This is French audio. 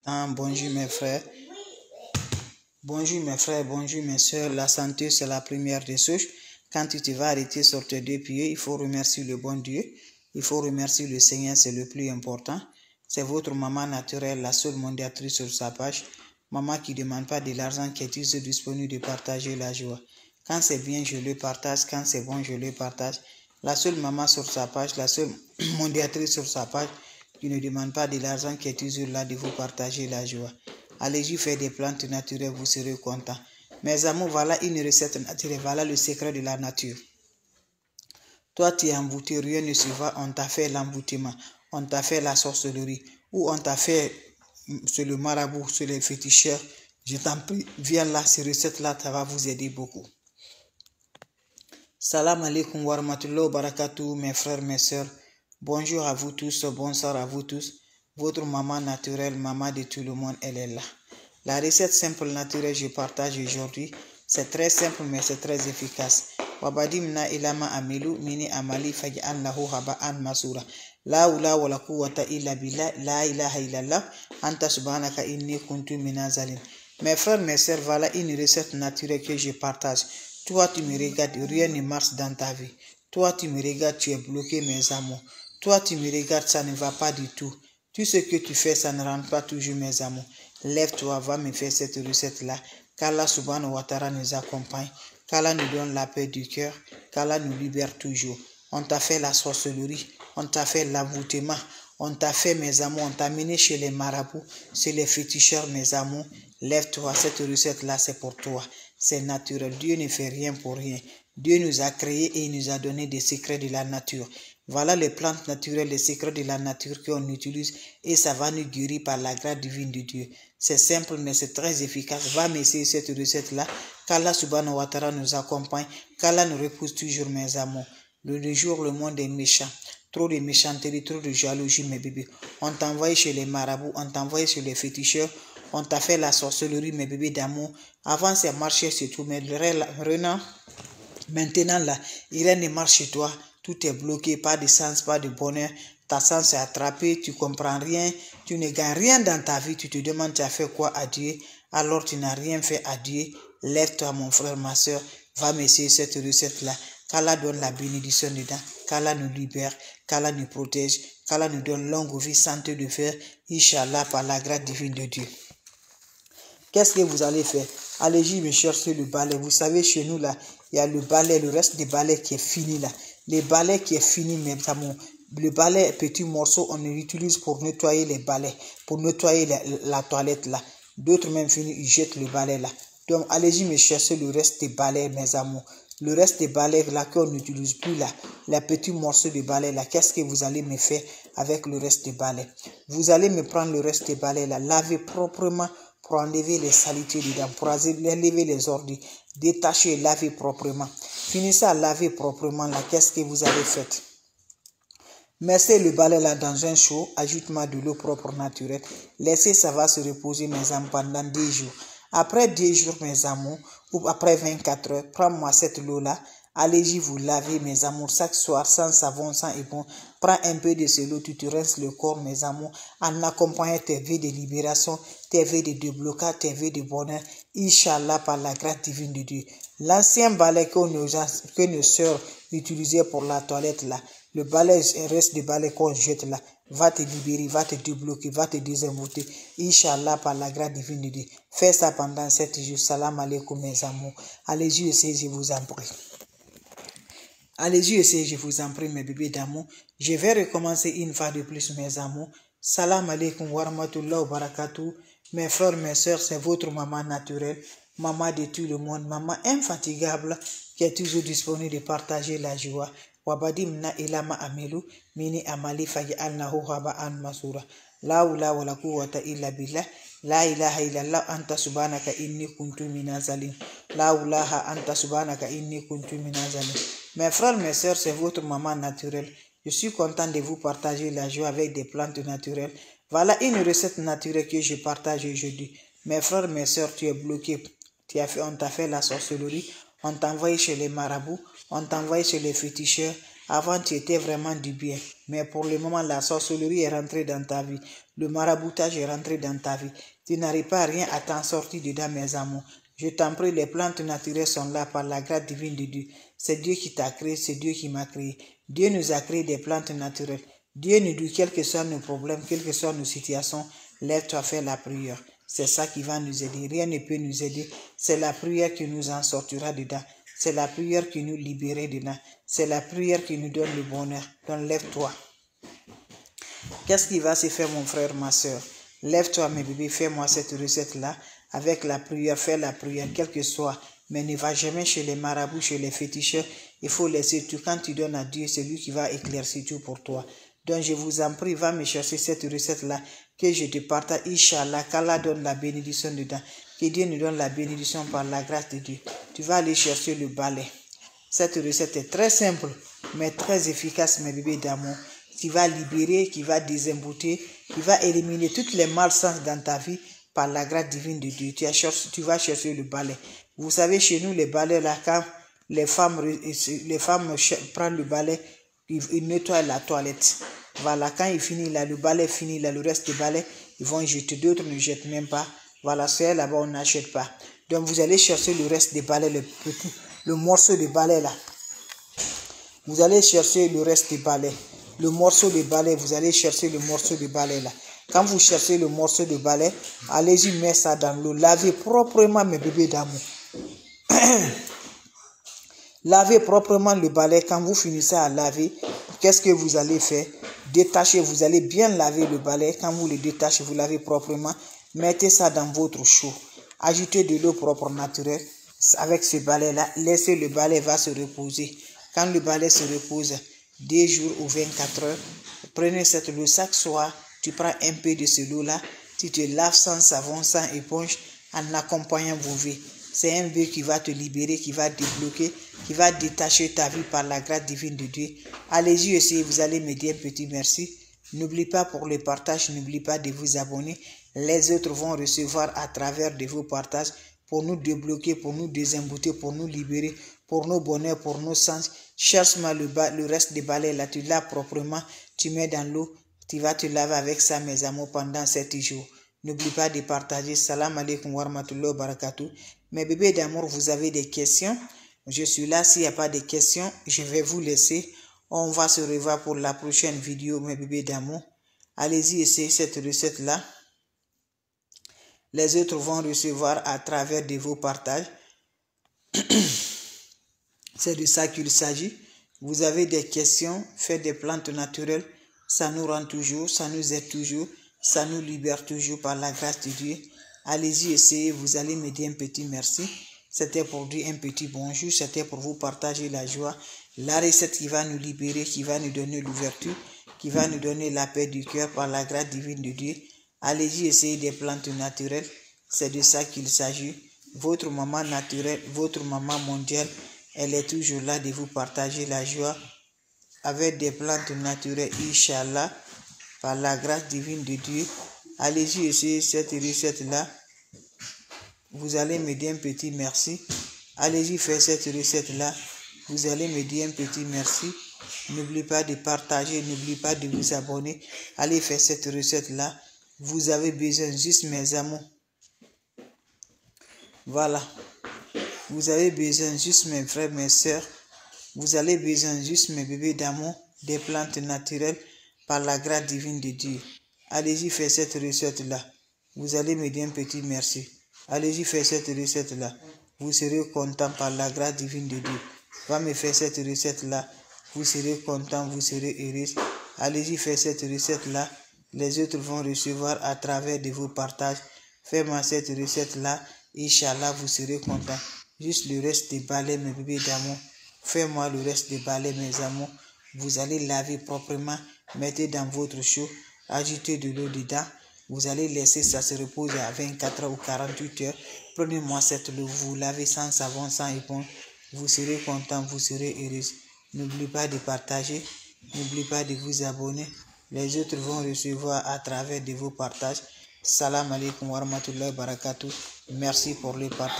Bonjour mes frères, bonjour mes soeurs. La santé, c'est la première des choses. Quand tu te vas arrêter sur tes deux pieds, il faut remercier le bon Dieu. Il faut remercier le Seigneur, c'est le plus important. C'est votre maman naturelle, la seule mondiatrice sur sa page. Maman qui ne demande pas de l'argent, qui est toujours disponible de partager la joie. Quand c'est bien, je le partage. Quand c'est bon, je le partage. La seule maman sur sa page, la seule mondiatrice sur sa page, qui ne demande pas de l'argent, qui est toujours là de vous partager la joie. Allez-y faire des plantes naturelles, vous serez contents. Mes amours, voilà une recette naturelle, voilà le secret de la nature. Toi, tu es embouti, rien ne se va, on t'a fait l'emboutement, on t'a fait la sorcellerie, ou on t'a fait sur le marabout, sur les féticheurs. Je t'en prie, viens là, ces recettes-là, ça va vous aider beaucoup. Salam alaikum wa rahmatullahi wa barakatuh, mes frères, mes soeurs. Bonjour à vous tous, bonsoir à vous tous. Votre maman naturelle, maman de tout le monde, elle est là. La recette simple naturelle que je partage aujourd'hui, c'est très simple mais c'est très efficace. Wabadimna ilama amilu mini amali faj'an lahu haba'an masura. La ula wa la quwwata illa billah, la ilaha illallah, anta subhanaka inni kuntu minazalin. Mes frères, mes sœurs, voilà une recette naturelle que je partage. Toi, tu me regardes, rien ne marche dans ta vie. Toi, tu me regardes, tu es bloqué, mes amours. Toi, tu me regardes, ça ne va pas du tout. Tout ce que tu fais, ça ne rentre pas toujours, mes amours. Lève-toi, va me faire cette recette-là. Qu'Allah subhanahu wa ta'ala nous accompagne. Qu'Allah nous donne la paix du cœur. Qu'Allah nous libère toujours. On t'a fait la sorcellerie. On t'a fait l'envoûtement. On t'a fait, mes amours, on t'a mené chez les marabouts, chez les féticheurs, mes amours. Lève-toi, cette recette-là, c'est pour toi. C'est naturel. Dieu ne fait rien pour rien. Dieu nous a créés et il nous a donné des secrets de la nature. Voilà les plantes naturelles, les secrets de la nature qu'on utilise et ça va nous guérir par la grâce divine de Dieu. C'est simple mais c'est très efficace. Va m'essayer cette recette-là. Qu'Allah subhanahu wa ta'ala nous accompagne. Qu'Allah nous repousse toujours, mes amours. Le jour, le monde est méchant. Trop de méchanteté, trop de jalousie, mes bébés. On t'a envoyé chez les marabouts, on t'a envoyé chez les féticheurs, on t'a fait la sorcellerie, mes bébés d'amour. Avant, ça marchait sur tout, mais maintenant, là, rien ne marche chez toi. Tout est bloqué, pas de sens, pas de bonheur. Ta sens est attrapée, tu ne comprends rien, tu ne gagnes rien dans ta vie. Tu te demandes, tu as fait quoi à Dieu? Alors, tu n'as rien fait à Dieu. Lève-toi, mon frère, ma soeur, va m'essayer cette recette-là. Qu'Allah donne la bénédiction dedans, qu'Allah nous libère, qu'Allah nous protège, qu'Allah nous donne longue vie, santé de fer, Inch'Allah, par la grâce divine de Dieu. Qu'est-ce que vous allez faire? Allez-y me chercher le balai. Vous savez, chez nous, là, il y a le balai, le reste des balais qui est fini, là. Les balais qui est fini, même, le balai, petit morceau, on l'utilise pour nettoyer les balais, pour nettoyer la toilette, là. D'autres même finis, ils jettent le balai, là. Donc, allez-y me chercher le reste des balais, mes amours. Le reste des balais là qu'on n'utilise plus là, les petits morceaux de balais là, qu'est-ce que vous allez me faire avec le reste des balais? Vous allez me prendre le reste des balais là, laver proprement pour enlever les saletés dedans, pour enlever les ordures, détacher et laver proprement. Finissez à laver proprement là, qu'est-ce que vous avez fait? Mettez le balai là dans un seau, ajoute-moi de l'eau propre naturelle, laissez ça va se reposer mes amours pendant 10 jours. Après 10 jours, mes amours, ou après 24 heures, prends-moi cette eau-là, allez-y vous laver, mes amours, chaque soir, sans savon, sans ébon. Prends un peu de cette eau, tu te rinces le corps, mes amours, en accompagnant tes vies de libération, tes vies de déblocage, tes vies de bonheur, Inch'Allah, par la grâce divine de Dieu. L'ancien balai que nos sœurs utilisaient pour la toilette, là, le balai, reste du balai qu'on jette là, va te libérer, va te débloquer, va te désenvoûter. Inch'Allah, par la grâce divine de Dieu. Fais ça pendant 7 jours. Salam alaikum, mes amours. Allez-y, essayez, je vous en prie. Allez-y, essayez, je vous en prie, mes bébés d'amour. Je vais recommencer une fois de plus, mes amours. Salam alaikum wa rahmatullahi wa barakatuh. Mes frères, mes soeurs, c'est votre maman naturelle, maman de tout le monde, maman infatigable, qui est toujours disponible de partager la joie. Wabadimna ilama amilu mini amali faj'alnahu haba'an masura. La ula wa la quwwata illa billah. La ilaha illallah anta subhanaka inni kuntu minazalin. La ulaha anta subhanaka inni kuntu minazalin. Mes frères, mes sœurs, c'est votre maman naturelle. Je suis content de vous partager la joie avec des plantes naturelles. Voilà une recette naturelle que je partage aujourd'hui. Mes frères, mes sœurs, tu es bloqué. On t'a fait la sorcellerie. On t'a envoyé chez les marabouts. On t'a envoyé chez les féticheurs. Avant, tu étais vraiment du bien. Mais pour le moment, la sorcellerie est rentrée dans ta vie. Le maraboutage est rentré dans ta vie. Tu n'arrives pas à rien à t'en sortir dedans, mes amours. Je t'en prie, les plantes naturelles sont là par la grâce divine de Dieu. C'est Dieu qui t'a créé, c'est Dieu qui m'a créé. Dieu nous a créé des plantes naturelles. Dieu nous dit, quels que soient nos problèmes, quelles que soient nos situations, lève-toi, fais la prière. C'est ça qui va nous aider. Rien ne peut nous aider. C'est la prière qui nous en sortira dedans. C'est la prière qui nous libère dedans. C'est la prière qui nous donne le bonheur. Donc lève-toi. Qu'est-ce qui va se faire, mon frère, ma soeur? Lève-toi, mes bébés, fais-moi cette recette-là. Avec la prière, fais la prière, quelle que soit. Mais ne va jamais chez les marabouts, chez les féticheurs. Il faut laisser tout. Quand tu donnes à Dieu, c'est lui qui va éclaircir tout pour toi. Donc je vous en prie, va me chercher cette recette-là que je te partage. Inch'Allah, qu'Allah donne la bénédiction dedans. Que Dieu nous donne la bénédiction par la grâce de Dieu. Tu vas aller chercher le balai. Cette recette est très simple, mais très efficace, mes bébés d'amour. Qui va libérer, qui va désembouter, qui va éliminer toutes les malsances dans ta vie par la grâce divine de Dieu. Tu vas chercher le balai. Vous savez, chez nous, les balais, là, quand les femmes prennent le balai, ils nettoient la toilette. Voilà, quand il finit là, le balai finit là, le reste du balai, ils vont jeter. D'autres ne jettent même pas. Voilà, c'est là-bas, on n'achète pas. Donc, vous allez chercher le reste des balais, le morceau de balai là. Vous allez chercher le reste du balai. Le morceau de balai, vous allez chercher le morceau de balai là. Quand vous cherchez le morceau de balai, allez-y, mettez ça dans l'eau. Lavez proprement, mes bébés d'amour. Lavez proprement le balai. Quand vous finissez à laver, qu'est-ce que vous allez faire? Détachez, vous allez bien laver le balai. Quand vous le détachez, vous lavez proprement. Mettez ça dans votre chaud. Ajoutez de l'eau propre naturelle. Avec ce balai-là, laissez le balai va se reposer. Quand le balai se repose, 2 jours ou 24 heures, prenez cette eau chaque soir. Tu prends un peu de ce lot-là. Tu te laves sans savon, sans éponge, en accompagnant vos vies. C'est un vœu qui va te libérer, qui va débloquer, qui va détacher ta vie par la grâce divine de Dieu. Allez-y essayez, vous allez me dire un petit merci. N'oubliez pas pour le partage, n'oubliez pas de vous abonner. Les autres vont recevoir à travers de vos partages pour nous débloquer, pour nous désembouter, pour nous libérer, pour nos bonheurs, pour nos sens. Cherche-moi le reste des balais là, tu laves proprement, tu mets dans l'eau, tu vas te laver avec ça, mes amours, pendant 7 jours. N'oublie pas de partager. Salam alaikum wa rahmatullahi wa barakatuh. Mes bébés d'amour, vous avez des questions? Je suis là. S'il n'y a pas de questions, je vais vous laisser. On va se revoir pour la prochaine vidéo, mes bébés d'amour. Allez-y, essayez cette recette-là. Les autres vont recevoir à travers de vos partages. C'est de ça qu'il s'agit. Vous avez des questions, faites des plantes naturelles. Ça nous rend toujours, ça nous aide toujours, ça nous libère toujours par la grâce de Dieu. Allez-y, essayez, vous allez me dire un petit merci. C'était pour dire un petit bonjour, c'était pour vous partager la joie. La recette qui va nous libérer, qui va nous donner l'ouverture, qui va nous donner la paix du cœur par la grâce divine de Dieu. Allez-y, essayez des plantes naturelles. C'est de ça qu'il s'agit. Votre maman naturelle, votre maman mondiale, elle est toujours là de vous partager la joie avec des plantes naturelles, Inch'Allah, par la grâce divine de Dieu. Allez-y, essayez cette recette-là. Vous allez me dire un petit merci. Allez-y, faire cette recette-là. Vous allez me dire un petit merci. N'oubliez pas de partager, n'oubliez pas de vous abonner. Allez faire cette recette-là. Vous avez besoin juste, mes amours. Voilà. Vous avez besoin juste, mes frères, mes soeurs. Vous avez besoin juste, mes bébés d'amour, des plantes naturelles par la grâce divine de Dieu. Allez-y, faire cette recette-là. Vous allez me dire un petit merci. Allez-y, faire cette recette-là. Vous serez content par la grâce divine de Dieu. Va me faire cette recette-là. Vous serez content, vous serez heureux. Allez-y, faire cette recette-là. Les autres vont recevoir à travers de vos partages. Faites-moi cette recette-là. Inch'Allah, vous serez content. Juste le reste des balais, mes bébés d'amour. Faites-moi le reste des balais, mes amours. Vous allez laver proprement. Mettez dans votre chaud. Ajoutez de l'eau dedans. Vous allez laisser ça se reposer à 24 heures ou 48 heures. Prenez-moi cette eau. Vous lavez sans savon, sans éponge. Vous serez content, vous serez heureux. N'oubliez pas de partager. N'oubliez pas de vous abonner. Les autres vont recevoir à travers de vos partages. Salam alaikum wa rahmatullahi wa barakatuh. Merci pour le partage.